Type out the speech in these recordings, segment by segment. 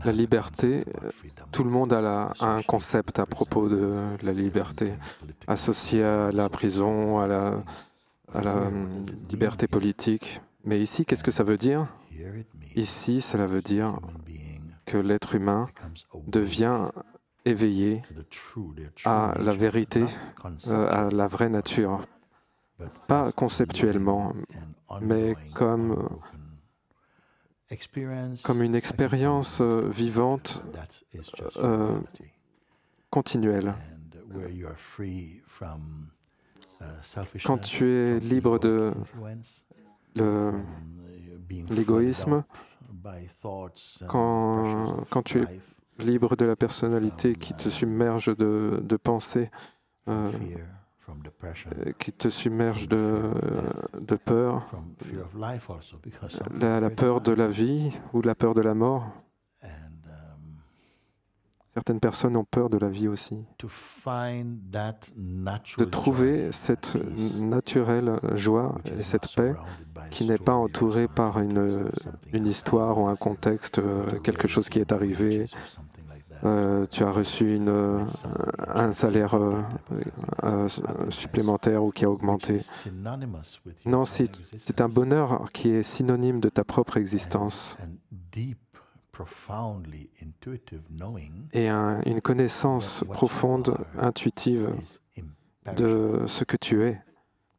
La liberté, tout le monde a un concept à propos de la liberté, associé à la prison, à la liberté politique. Mais ici, qu'est-ce que ça veut dire? Ici, cela veut dire que l'être humain devient éveillé à la vérité, à la vraie nature. Pas conceptuellement, mais comme une expérience vivante, continuelle. Quand tu es libre de l'égoïsme, quand tu es libre de la personnalité qui te submerge de pensées, qui te submerge de peur, la peur de la vie ou la peur de la mort. Certaines personnes ont peur de la vie aussi. De trouver cette naturelle joie et cette paix qui n'est pas entourée par une histoire ou un contexte, quelque chose qui est arrivé. Tu as reçu un salaire supplémentaire ou qui a augmenté. Non, c'est un bonheur qui est synonyme de ta propre existence. Et une connaissance profonde, intuitive de ce que tu es,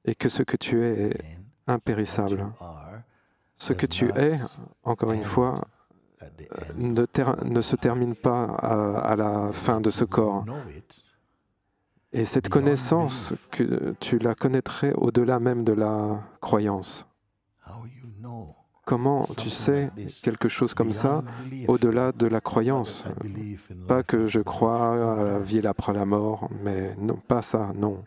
et que ce que tu es impérissable. Ce que tu es, encore une fois, ne se termine pas à la fin de ce corps. Et cette connaissance, que tu la connaîtrais au-delà même de la croyance. Comment tu sais quelque chose comme ça au-delà de la croyance? Pas que je crois à la vie après la mort, mais non, pas ça, non.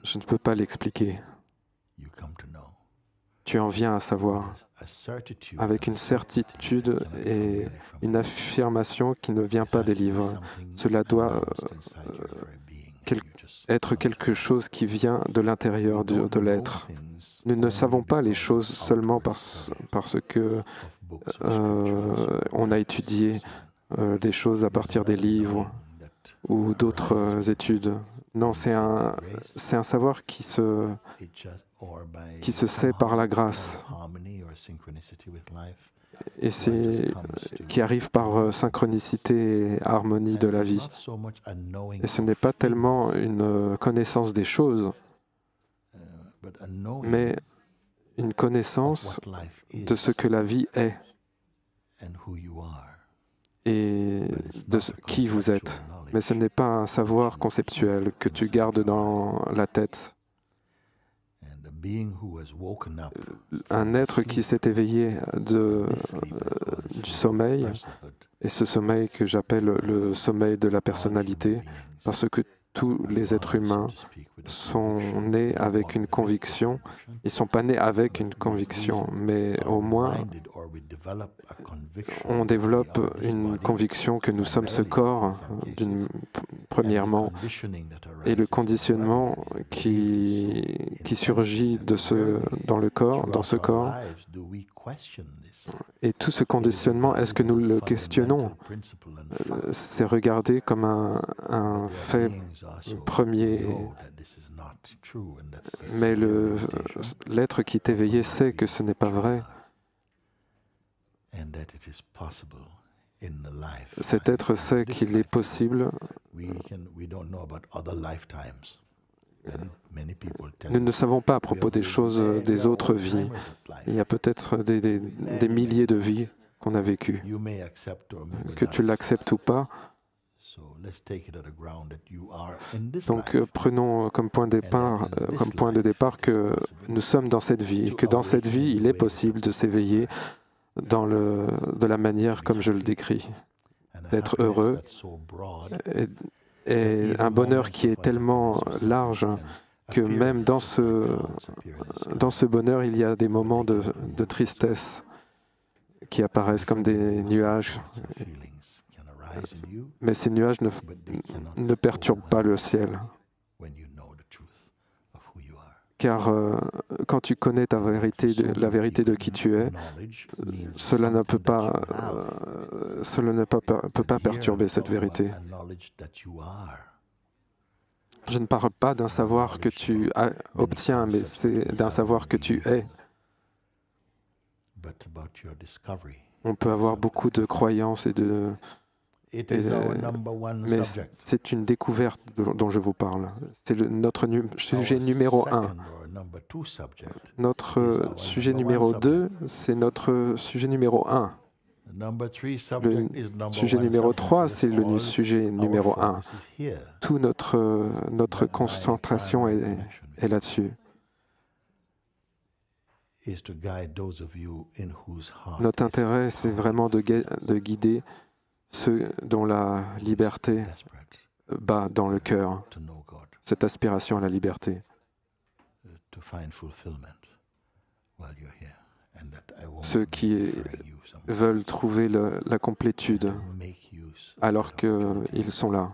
Je ne peux pas l'expliquer. Tu en viens à savoir, avec une certitude et une affirmation qui ne vient pas des livres. Cela doit être quelque chose qui vient de l'intérieur de l'être. Nous ne savons pas les choses seulement parce que on a étudié des choses à partir des livres ou d'autres études. Non, c'est un savoir qui se sait par la grâce et qui arrive par synchronicité et harmonie de la vie. Et ce n'est pas tellement une connaissance des choses, mais une connaissance de ce que la vie est et de qui vous êtes. Mais ce n'est pas un savoir conceptuel que tu gardes dans la tête. Un être qui s'est éveillé du sommeil, et ce sommeil que j'appelle le sommeil de la personnalité, parce que tous les êtres humains sont nés avec une conviction. Ils ne sont pas nés avec une conviction, mais au moins on développe une conviction que nous sommes ce corps, premièrement, et le conditionnement qui surgit dans ce corps. Et tout ce conditionnement, est-ce que nous le questionnons? C'est regardé comme un fait premier. Mais l'être qui est éveillé sait que ce n'est pas vrai. Cet être sait qu'il est possible. Nous ne savons pas à propos des choses des autres vies. Il y a peut-être des milliers de vies qu'on a vécues. Que tu l'acceptes ou pas. Donc prenons comme point de départ que nous sommes dans cette vie, et que dans cette vie, il est possible de s'éveiller de la manière comme je le décris, d'être heureux, et un bonheur qui est tellement large que même dans ce bonheur, il y a des moments de tristesse qui apparaissent comme des nuages. Mais ces nuages ne perturbent pas le ciel. car quand tu connais ta vérité, la vérité de qui tu es, cela ne peut pas perturber cette vérité. Je ne parle pas d'un savoir que tu obtiens, mais c'est d'un savoir que tu es. On peut avoir beaucoup de croyances mais c'est une découverte dont je vous parle. C'est notre sujet numéro 1. Notre sujet numéro 2, c'est notre sujet numéro 1. Le sujet numéro 3, c'est le sujet numéro 1. Toute notre concentration est là-dessus. Notre intérêt, c'est vraiment de guider ceux dont la liberté bat dans le cœur, cette aspiration à la liberté. Ceux qui veulent trouver la complétude alors qu'ils sont là.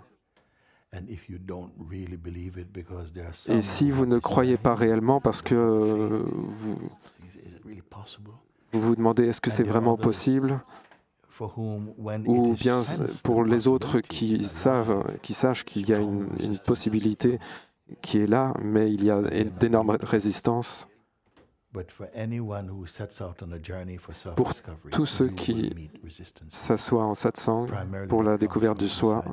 Et si vous ne croyez pas réellement parce que vous vous demandez est-ce que c'est vraiment possible, ou bien pour les autres qui sachent qu'il y a une possibilité qui est là, mais il y a d'énormes résistances. Pour tous ceux qui s'assoient en satsang pour la découverte du soi,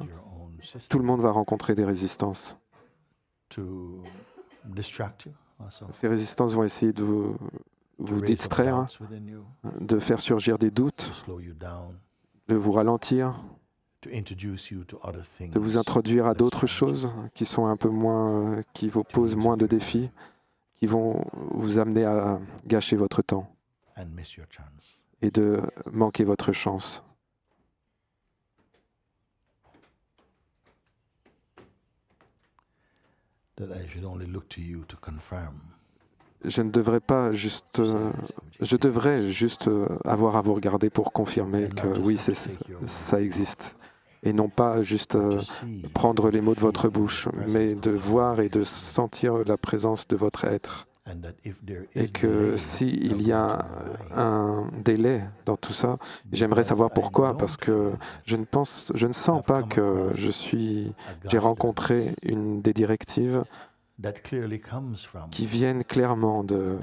tout le monde va rencontrer des résistances. Ces résistances vont essayer de vous distraire, de faire surgir des doutes, de vous ralentir, de vous introduire à d'autres choses qui sont un peu moins, qui vous posent moins de défis, qui vont vous amener à gâcher votre temps et de manquer votre chance. Je ne devrais pas juste... je devrais juste avoir à vous regarder pour confirmer que oui, ça existe. Et non pas juste prendre les mots de votre bouche, mais de voir et de sentir la présence de votre être. Et que s'il y a un délai dans tout ça, j'aimerais savoir pourquoi, parce que je ne sens pas que j'ai rencontré des directives qui viennent clairement de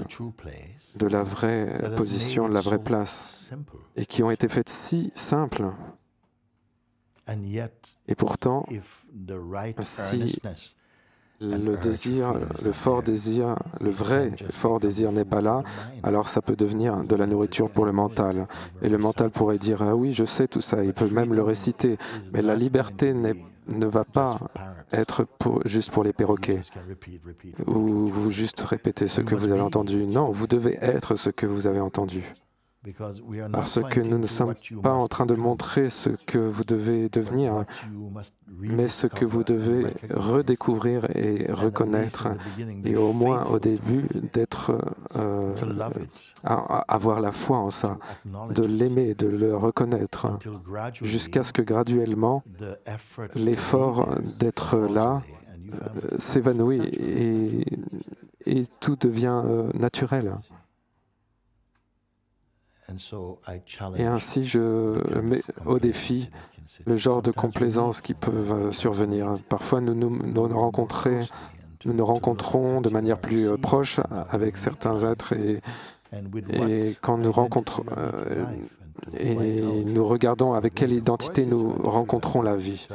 la vraie position, de la vraie place, et qui ont été faites si simples. Et pourtant, si le désir, le fort désir, le vrai fort désir n'est pas là, alors ça peut devenir de la nourriture pour le mental. Et le mental pourrait dire « Ah oui, je sais tout ça », il peut même le réciter. Mais la liberté ne va pas être juste pour les perroquets, ou vous juste répétez ce que vous avez entendu. Non, vous devez être ce que vous avez entendu. Parce que nous ne sommes pas en train de montrer ce que vous devez devenir, mais ce que vous devez redécouvrir et reconnaître, et au moins au début avoir la foi en ça, de l'aimer, de le reconnaître, jusqu'à ce que graduellement l'effort d'être là s'évanouit et tout devient naturel. Et ainsi, je mets au défi le genre de complaisance qui peuvent survenir. Parfois, nous nous rencontrons de manière plus proche avec certains êtres et quand nous rencontrons et nous regardons avec quelle identité nous rencontrons la vie.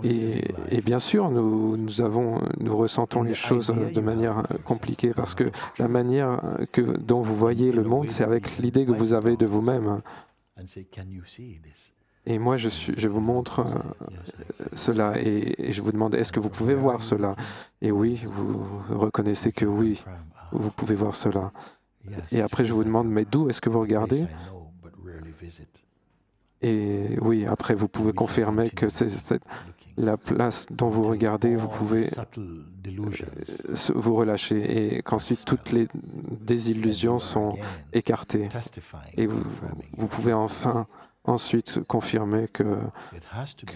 Et bien sûr, nous ressentons les choses de manière compliquée parce que la manière dont vous voyez le monde, c'est avec l'idée que vous avez de vous-même. Et moi, je vous montre cela et je vous demande, est-ce que vous pouvez voir cela? Et oui, vous reconnaissez que oui, vous pouvez voir cela. Et après, je vous demande, mais d'où est-ce que vous regardez? Et oui, après, vous pouvez confirmer que c'est la place dont vous regardez, vous pouvez vous relâcher et qu'ensuite toutes les désillusions sont écartées. Et vous pouvez enfin ensuite confirmer que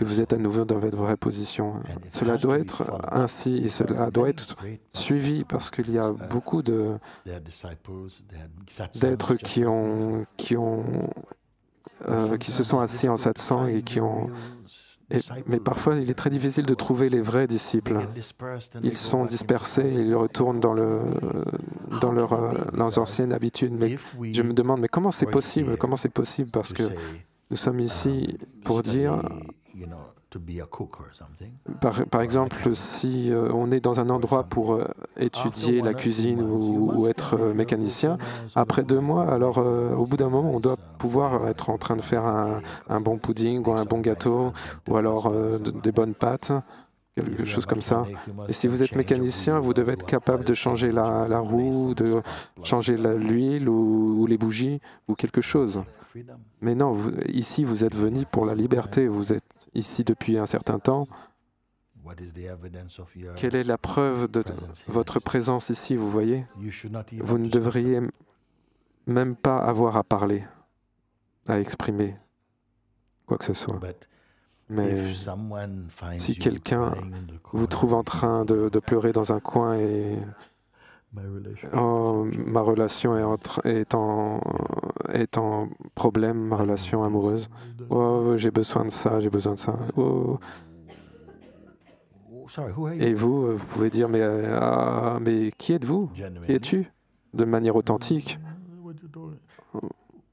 vous êtes à nouveau dans votre vraie position. Cela doit être ainsi et cela doit être suivi parce qu'il y a beaucoup d'êtres qui se sont assis en satsang et qui ont... mais parfois, il est très difficile de trouver les vrais disciples. Ils sont dispersés et ils retournent dans leurs anciennes habitudes. Mais je me demande, mais comment c'est possible? Comment c'est possible? Parce que nous sommes ici pour dire, par exemple, si on est dans un endroit pour étudier la cuisine ou être mécanicien, après 2 mois, alors au bout d'un moment, on doit pouvoir être en train de faire un bon pudding ou un bon gâteau, ou alors des bonnes pâtes, quelque chose comme ça. Et si vous êtes mécanicien, vous devez être capable de changer la roue, de changer l'huile ou les bougies, ou quelque chose. Mais non, ici, vous êtes venu pour la liberté, vous êtes ici depuis un certain temps. Quelle est la preuve de votre présence ici, vous voyez? Vous ne devriez même pas avoir à parler, à exprimer quoi que ce soit. Mais si quelqu'un vous trouve en train de pleurer dans un coin et oh, ma relation est en problème, ma relation amoureuse. Oh, j'ai besoin de ça, j'ai besoin de ça. Oh. Et vous pouvez dire, mais qui êtes-vous? Qui es-tu? De manière authentique.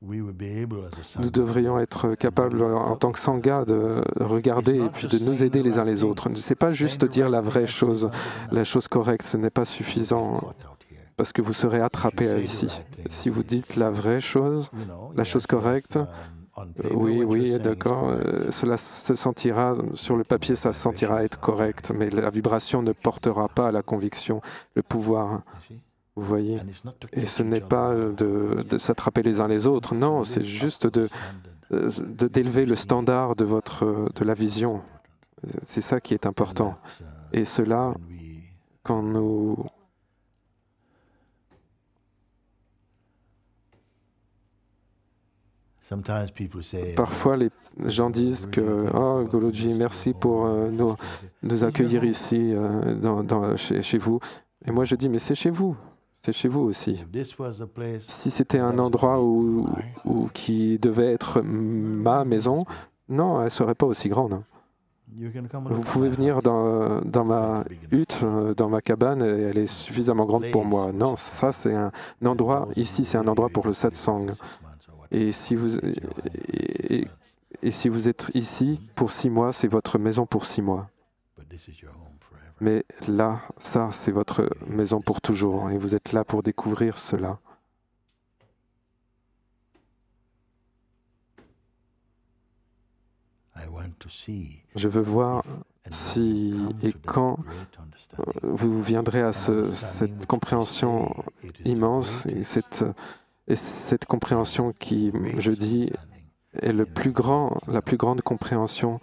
Nous devrions être capables, en tant que Sangha, de regarder et puis de nous aider les uns les autres. Ce n'est pas juste dire la vraie chose, la chose correcte, ce n'est pas suffisant. Parce que vous serez attrapé ici. Si vous dites la vraie chose, la chose correcte, oui, d'accord, cela se sentira, sur le papier, ça se sentira être correct, mais la vibration ne portera pas à la conviction, le pouvoir. Vous voyez? Et ce n'est pas de s'attraper les uns les autres, non, c'est juste d'élever le standard de la vision. C'est ça qui est important. Et cela, quand nous... Parfois, les gens disent que « Oh, Guruji, merci pour nous accueillir ici, chez vous. » Et moi, je dis « Mais c'est chez vous aussi. » Si c'était un endroit qui devait être ma maison, non, elle ne serait pas aussi grande. Vous pouvez venir dans ma hutte, dans ma cabane, et elle est suffisamment grande pour moi. Non, ça, c'est un endroit, ici, c'est un endroit pour le satsang. Et si vous êtes ici pour 6 mois, c'est votre maison pour 6 mois. Mais là, ça, c'est votre maison pour toujours. Et vous êtes là pour découvrir cela. Je veux voir si et quand vous viendrez à cette compréhension immense et cette compréhension qui, je dis, est la plus grande compréhension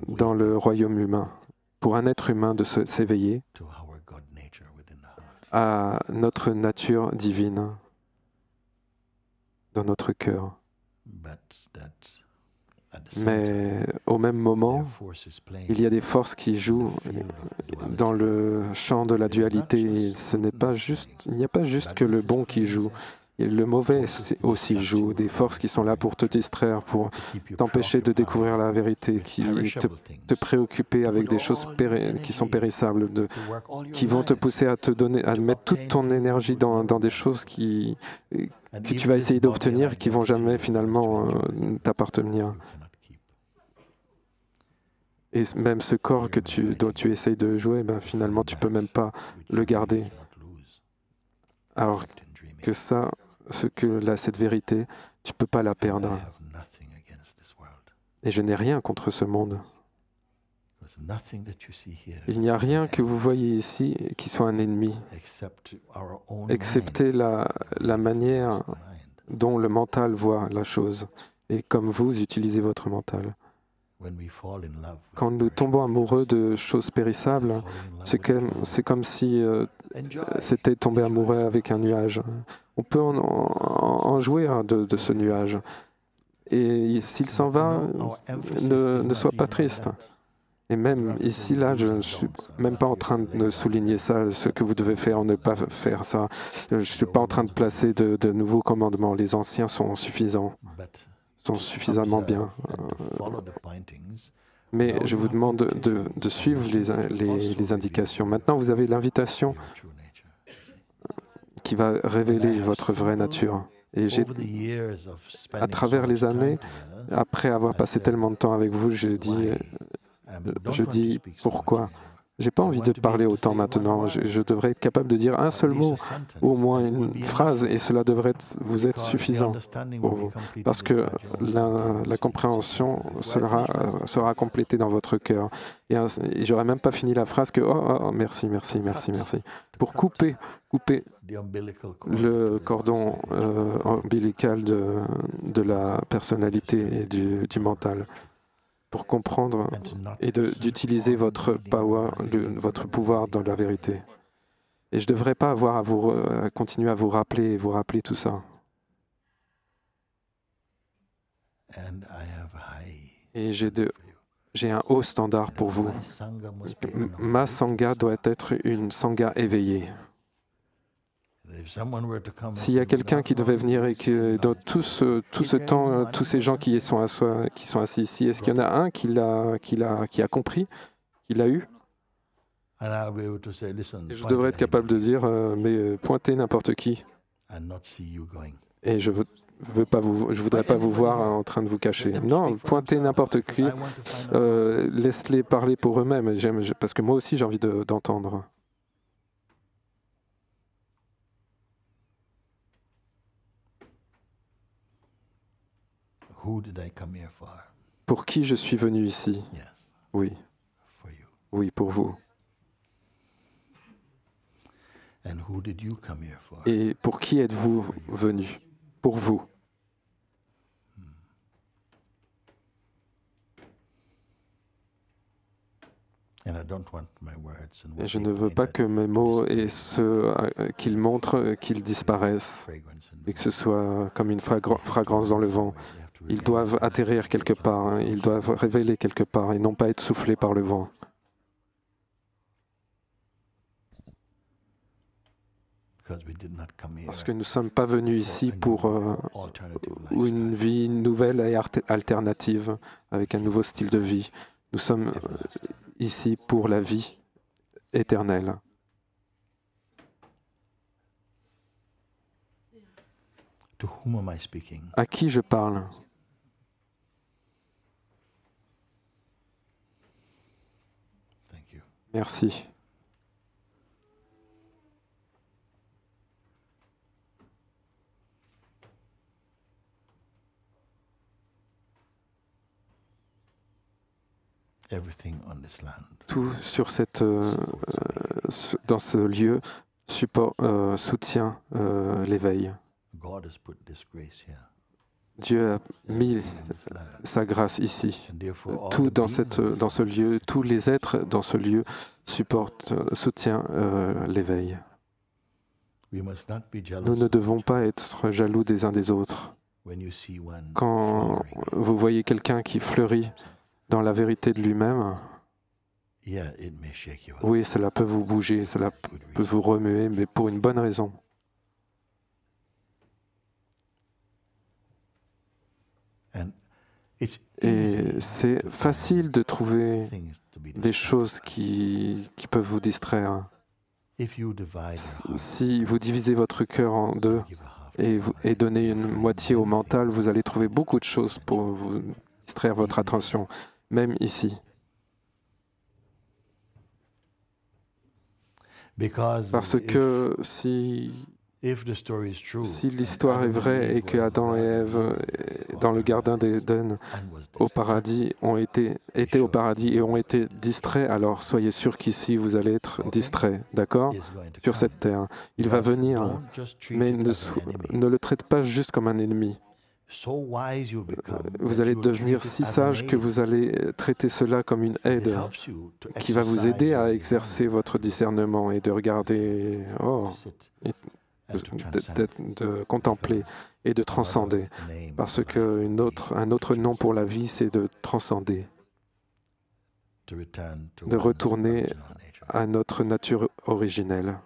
dans le royaume humain. Pour un être humain de s'éveiller à notre nature divine dans notre cœur. Mais au même moment, il y a des forces qui jouent dans le champ de la dualité. Il n'y a pas juste que le bon qui joue. Et le mauvais aussi joue, des forces qui sont là pour te distraire, pour t'empêcher de découvrir la vérité, qui te préoccuper avec des choses qui sont périssables, qui vont te pousser à mettre toute ton énergie dans des choses que tu vas essayer d'obtenir et qui ne vont jamais finalement t'appartenir. Et même ce corps dont tu essayes de jouer, finalement, tu ne peux même pas le garder. Alors que cette vérité, tu ne peux pas la perdre. Et je n'ai rien contre ce monde. Il n'y a rien que vous voyez ici qui soit un ennemi, excepté la manière dont le mental voit la chose, et comme vous utilisez votre mental. Quand nous tombons amoureux de choses périssables, c'est comme si c'était tomber amoureux avec un nuage. On peut en jouer de ce nuage. Et s'il s'en va, ne sois pas triste. Et même ici, là, je ne suis même pas en train de souligner ça, ce que vous devez faire ou ne pas faire ça. Je ne suis pas en train de placer de nouveaux commandements. Les anciens sont suffisants, sont suffisamment bien. Mais je vous demande de suivre les indications. Maintenant, vous avez l'invitation qui va révéler votre vraie nature. Et à travers les années, après avoir passé tellement de temps avec vous, je dis pourquoi. J'ai pas envie de parler autant maintenant. Je devrais être capable de dire un seul mot, ou au moins une phrase, et cela devrait vous être suffisant pour vous. Parce que la compréhension sera complétée dans votre cœur. Et j'aurais même pas fini la phrase que merci, merci, merci, merci. Pour couper le cordon ombilical de la personnalité et du mental. Pour comprendre et d'utiliser votre pouvoir dans la vérité. Et je ne devrais pas avoir à continuer à vous rappeler tout ça. Et j'ai un haut standard pour vous. Ma sangha doit être une sangha éveillée. S'il y a quelqu'un qui devait venir et que dans tout ce temps, tous ces gens qui sont assis ici, est-ce qu'il y en a un qui a compris, qui l'a eu? Et je devrais être capable de dire, mais pointez n'importe qui. Et je voudrais pas vous voir en train de vous cacher. Non, pointez n'importe qui. Laisse-les parler pour eux-mêmes, parce que moi aussi j'ai envie d'entendre. Pour qui je suis venu ici? Oui. Oui, pour vous. Et pour qui êtes-vous venu? Pour vous. Et je ne veux pas que mes mots et ceux qu'ils montrent, qu'ils disparaissent, et que ce soit comme une fragrance dans le vent. Ils doivent atterrir quelque part, ils doivent révéler quelque part et non pas être soufflés par le vent. Parce que nous ne sommes pas venus ici pour une vie nouvelle et alternative, avec un nouveau style de vie. Nous sommes ici pour la vie éternelle. À qui je parle? Merci. Tout sur dans ce lieu soutient l'éveil. Dieu a mis sa grâce ici. Tout dans ce lieu, tous les êtres dans ce lieu soutiennent l'éveil. Nous ne devons pas être jaloux des uns des autres. Quand vous voyez quelqu'un qui fleurit dans la vérité de lui-même, oui, cela peut vous bouger, cela peut vous remuer, mais pour une bonne raison. Et c'est facile de trouver des choses qui peuvent vous distraire. Si vous divisez votre cœur en deux et donnez une moitié au mental, vous allez trouver beaucoup de choses pour vous distraire votre attention, même ici. Parce que si l'histoire est vraie et que Adam et Ève, dans le Jardin d'Éden, au paradis, étaient au paradis et ont été distraits, alors soyez sûr qu'ici vous allez être distraits, d'accord? Sur cette terre. Il va venir, mais ne le traite pas juste comme un ennemi. Vous allez devenir si sage que vous allez traiter cela comme une aide qui va vous aider à exercer votre discernement et de regarder, de contempler et de transcender. Parce qu'un autre nom pour la vie, c'est de transcender, de retourner à notre nature originelle.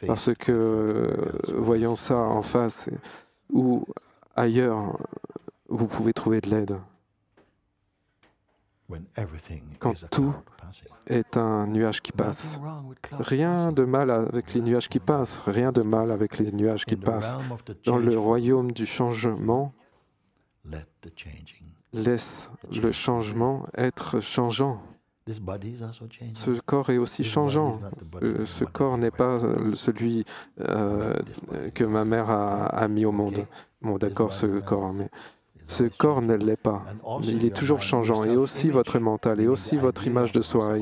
Parce que, voyons ça en face, ou ailleurs, vous pouvez trouver de l'aide. Quand tout est un nuage qui passe. Rien de mal avec les nuages qui passent, rien de mal avec les nuages qui passent. Dans le royaume du changement, laisse le changement être changeant. Ce corps est aussi changeant. Ce corps n'est pas celui que ma mère a mis au monde. Bon, d'accord, ce corps, mais ce corps ne l'est pas. Il est toujours changeant. Et aussi votre mental, et aussi votre image de soi,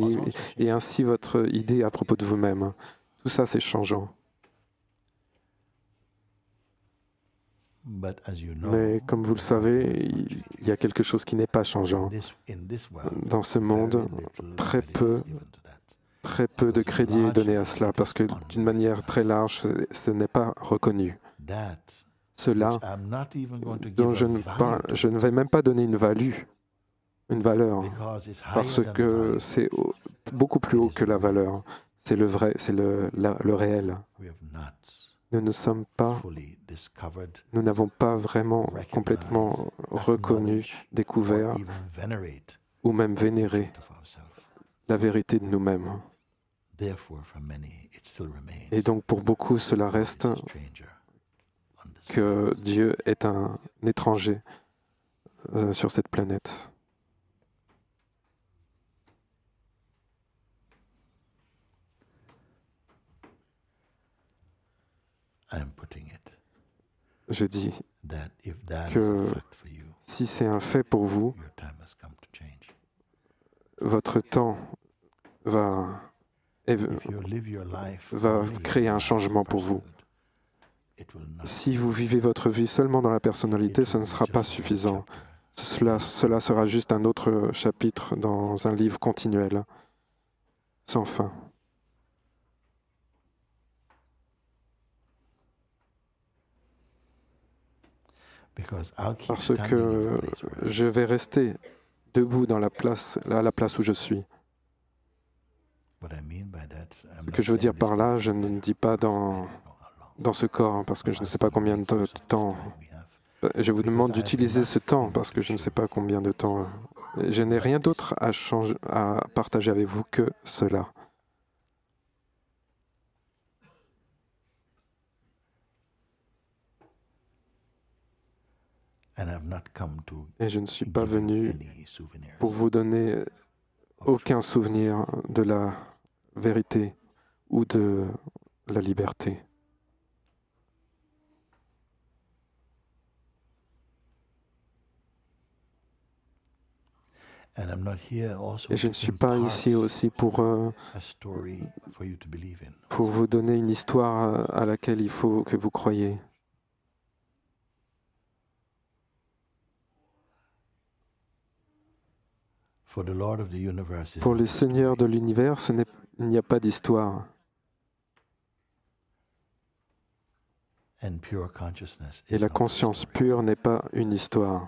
et ainsi votre idée à propos de vous-même. Tout ça, c'est changeant. Mais comme vous le savez, il y a quelque chose qui n'est pas changeant. Dans ce monde, très peu de crédit est donné à cela, parce que d'une manière très large, ce n'est pas reconnu. Cela, dont je ne vais même pas donner une valeur, parce que c'est beaucoup plus haut que la valeur. C'est le vrai, c'est le réel. Nous n'avons pas vraiment complètement reconnu, découvert ou même vénéré la vérité de nous-mêmes. Et donc pour beaucoup, cela reste que Dieu est un étranger sur cette planète. Je dis que si c'est un fait pour vous, votre temps va créer un changement pour vous. Si vous vivez votre vie seulement dans la personnalité, ce ne sera pas suffisant. Cela sera juste un autre chapitre dans un livre continuel, sans fin. Parce que je vais rester debout dans à la place où je suis. Ce que je veux dire par là, je ne dis pas dans ce corps, parce que je ne sais pas combien de temps. Je vous demande d'utiliser ce temps, parce que je ne sais pas combien de temps. Je n'ai rien d'autre à partager avec vous que cela. Et je ne suis pas venu pour vous donner aucun souvenir de la vérité ou de la liberté. Et je ne suis pas ici aussi pour vous donner une histoire à laquelle il faut que vous croyiez. Pour les seigneurs de l'univers, il n'y a pas d'histoire. Et la conscience pure n'est pas une histoire.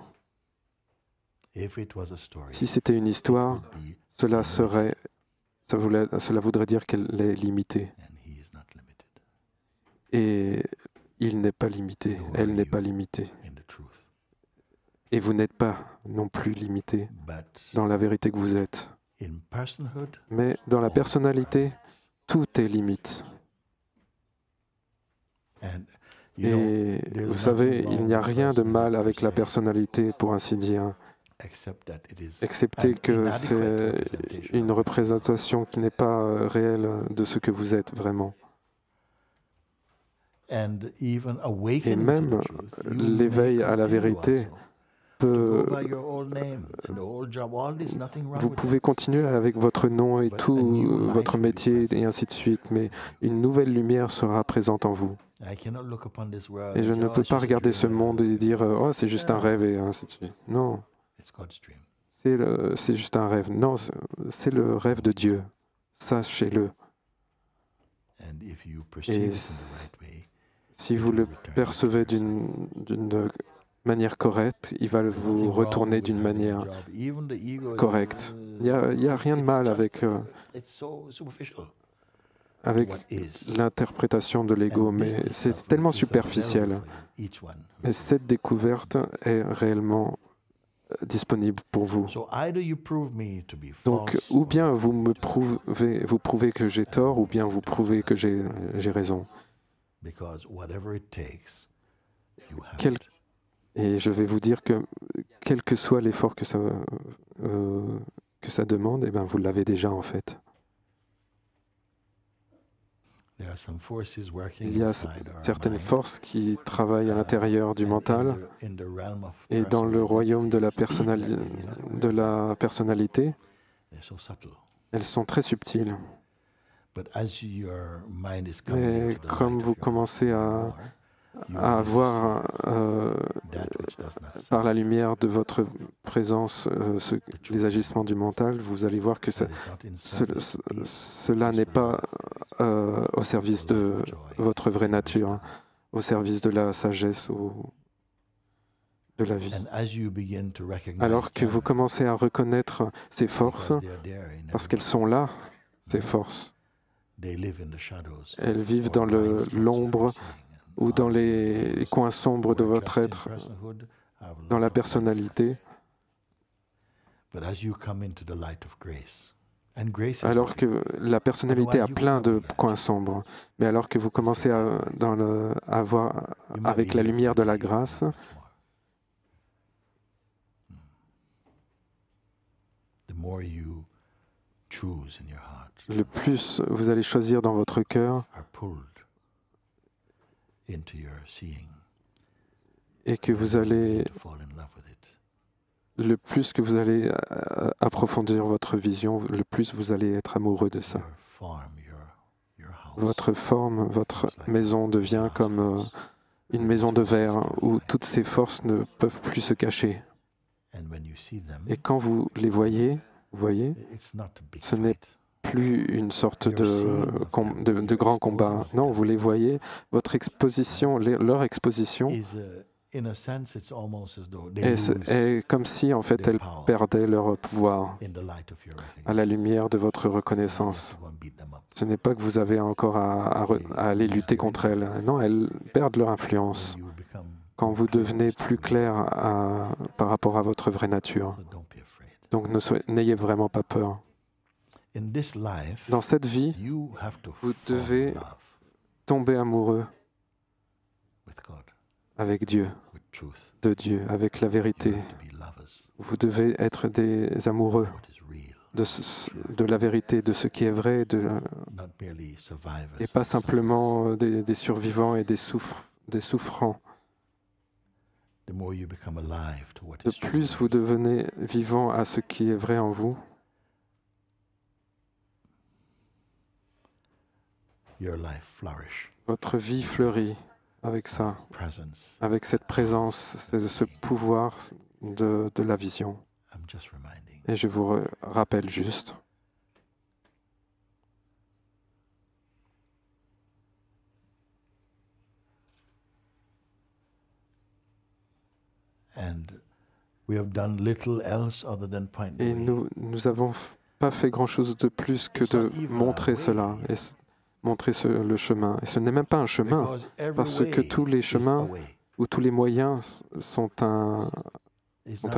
Si c'était une histoire, cela voudrait dire qu'elle est limitée. Et il n'est pas limité, elle n'est pas limitée. Et vous n'êtes pas non plus limité dans la vérité que vous êtes. Mais dans la personnalité, tout est limite. Et vous savez, il n'y a rien de mal avec la personnalité, pour ainsi dire, excepté que c'est une représentation qui n'est pas réelle de ce que vous êtes vraiment. Et même l'éveil à la vérité vous pouvez continuer avec votre nom et tout, votre métier et ainsi de suite, mais une nouvelle lumière sera présente en vous. Et je ne peux pas regarder ce monde et dire « Oh, c'est juste un rêve » et ainsi de suite. Non, c'est juste un rêve. Non, c'est le rêve de Dieu. Sachez-le. Et Si vous le percevez d'une manière correcte, il va vous retourner d'une manière correcte. Il n'y a rien de mal avec l'interprétation de l'ego, mais c'est tellement superficiel. Mais cette découverte est réellement disponible pour vous. Donc, ou bien vous prouvez que j'ai tort, ou bien vous prouvez que j'ai raison. Et je vais vous dire que, quel que soit l'effort que ça demande, eh ben, vous l'avez déjà en fait. Il y a certaines forces qui travaillent à l'intérieur du mental et dans le royaume de la personnalité, elles sont très subtiles. Mais comme vous commencez à voir par la lumière de votre présence les agissements du mental, vous allez voir que cela n'est pas au service de votre vraie nature, hein, au service de la sagesse ou de la vie. Alors que vous commencez à reconnaître ces forces, parce qu'elles sont là, ces forces, elles vivent dans l'ombre ou dans les coins sombres de votre être, dans la personnalité. Alors que la personnalité a plein de coins sombres, mais alors que vous commencez à voir avec la lumière de la grâce, le plus vous allez choisir dans votre cœur, et que vous allez, le plus que vous allez approfondir votre vision, le plus vous allez être amoureux de ça. Votre forme, votre maison devient comme une maison de verre où toutes ces forces ne peuvent plus se cacher. Et quand vous les voyez, ce n'est plus une sorte de grand combat. Non, vous les voyez, votre exposition, leur exposition est comme si, en fait, elles perdaient leur pouvoir à la lumière de votre reconnaissance. Ce n'est pas que vous avez encore à aller lutter contre elles. Non, elles perdent leur influence quand vous devenez plus clair par rapport à votre vraie nature. Donc n'ayez vraiment pas peur. Dans cette vie, vous devez tomber amoureux avec Dieu, de Dieu, avec la vérité. Vous devez être des amoureux de la vérité, de ce qui est vrai, et pas simplement des survivants et des souffrants. De plus vous devenez vivant à ce qui est vrai en vous, votre vie fleurit avec ça, avec cette présence, ce pouvoir de la vision. Et je vous rappelle juste et nous n'avons pas fait grand-chose de plus que de montrer cela, et montrer le chemin. Et ce n'est même pas un chemin, parce que tous les chemins ou tous les moyens sont un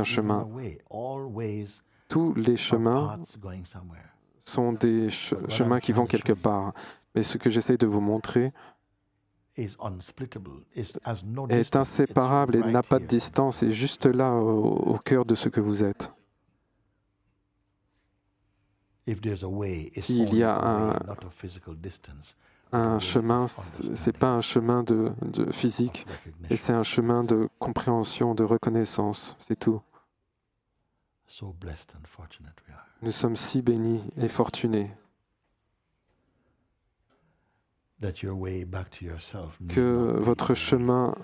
chemin. Tous les chemins sont des chemins qui vont quelque part. Mais ce que j'essaie de vous montrer est inséparable et n'a pas de distance, est juste là au cœur de ce que vous êtes. S'il y a un chemin, ce n'est pas un chemin de physique, et c'est un chemin de compréhension, de reconnaissance, c'est tout. Nous sommes si bénis et fortunés que votre chemin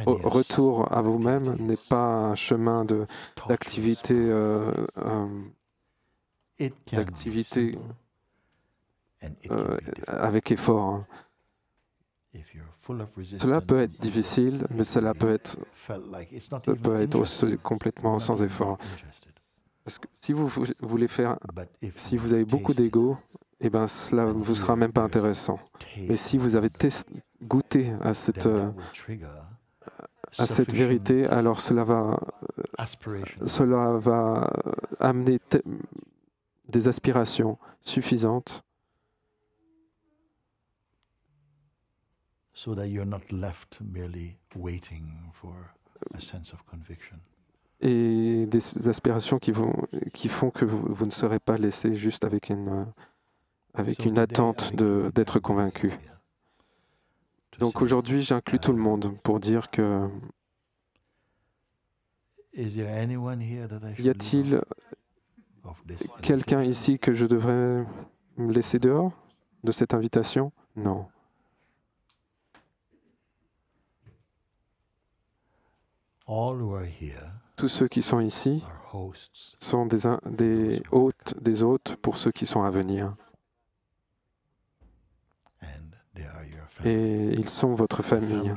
retour à vous-même n'est pas un chemin d'activité avec effort. Cela peut être difficile, mais cela peut être aussi complètement sans effort. Parce que si vous voulez faire, si vous avez beaucoup d'ego, eh ben cela ne vous sera même pas intéressant. Mais si vous avez goûté à cette vérité, alors cela va amener des aspirations suffisantes et des aspirations qui font que vous ne serez pas laissé juste avec une attente d'être convaincu. Donc aujourd'hui, j'inclus tout le monde pour dire que y a-t-il quelqu'un ici que je devrais me laisser dehors de cette invitation? Non. Tous ceux qui sont ici sont des hôtes pour ceux qui sont à venir. Et ils sont votre famille.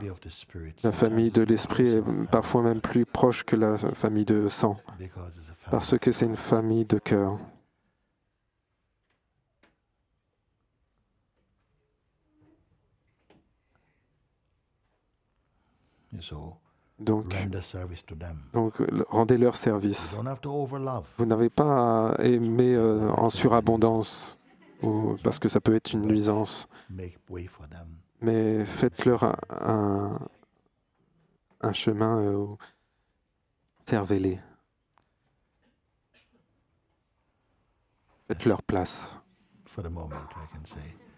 La famille de l'esprit est parfois même plus proche que la famille de sang, parce que c'est une famille de cœur. Donc, rendez-leur service. Vous n'avez pas à aimer en surabondance, parce que ça peut être une nuisance. Mais faites-leur un chemin, servez-les. Faites-leur place.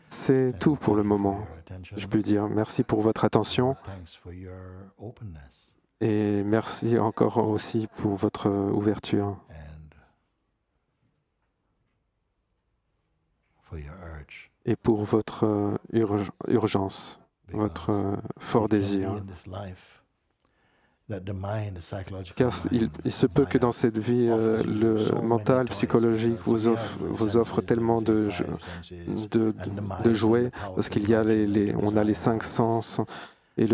C'est tout pour le moment. Je peux dire merci pour votre attention et merci encore aussi pour votre ouverture et pour votre urgence, votre fort désir. Car il se peut que dans cette vie, le mental, psychologique vous offre tellement de jouets, parce qu'il y a on a les 5 sens, et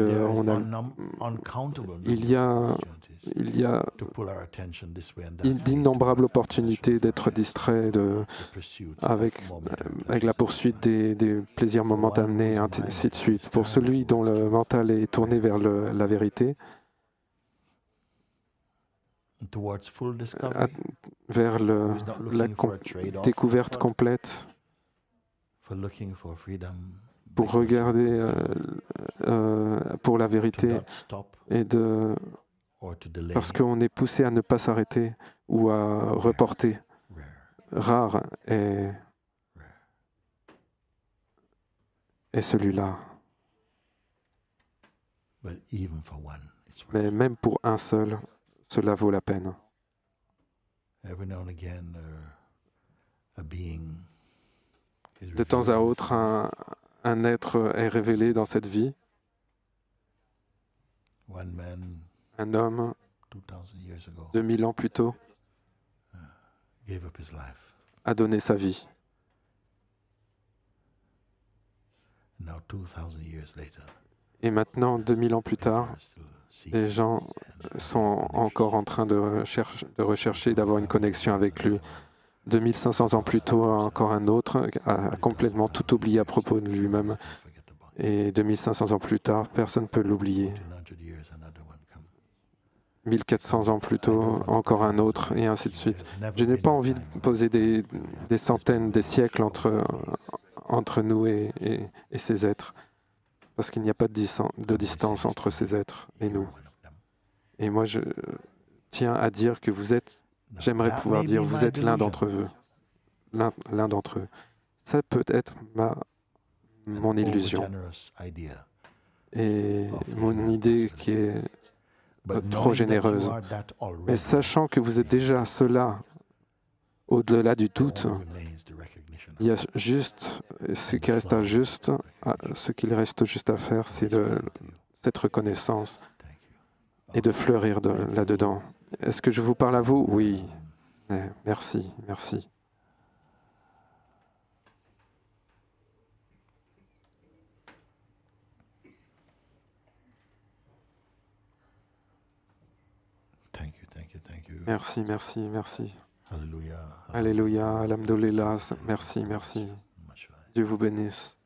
il y a d'innombrables opportunités d'être distrait avec la poursuite des plaisirs momentanés, ainsi de suite. Pour celui dont le mental est tourné vers la vérité, vers la découverte complète, pour regarder pour la vérité, parce qu'on est poussé à ne pas s'arrêter ou à reporter. Rare est celui-là. Mais même pour un seul, cela vaut la peine. De temps à autre, un être est révélé dans cette vie. Un homme, 2000 ans plus tôt, a donné sa vie. Et maintenant, 2000 ans plus tard, les gens sont encore en train de rechercher, d'avoir une connexion avec lui. 2500 ans plus tôt, encore un autre a complètement tout oublié à propos de lui-même. Et 2500 ans plus tard, personne ne peut l'oublier. 1400 ans plus tôt, encore un autre, et ainsi de suite. Je n'ai pas envie de poser des centaines, des siècles entre nous et ces êtres, parce qu'il n'y a pas de distance entre ces êtres et nous. Et moi, je tiens à dire que vous êtes, j'aimerais pouvoir dire, vous êtes l'un d'entre eux. L'un d'entre eux. Ça peut être mon illusion. Et mon idée qui est trop généreuse. Mais sachant que vous êtes déjà cela, au-delà du doute, il y a juste ce qu'il reste juste à faire, c'est cette reconnaissance et de fleurir là-dedans. Est-ce que je vous parle à vous? Oui. Merci, merci. Merci, merci, merci. Alléluia. Alléluia, alhamdoulilah, merci, merci. Dieu vous bénisse.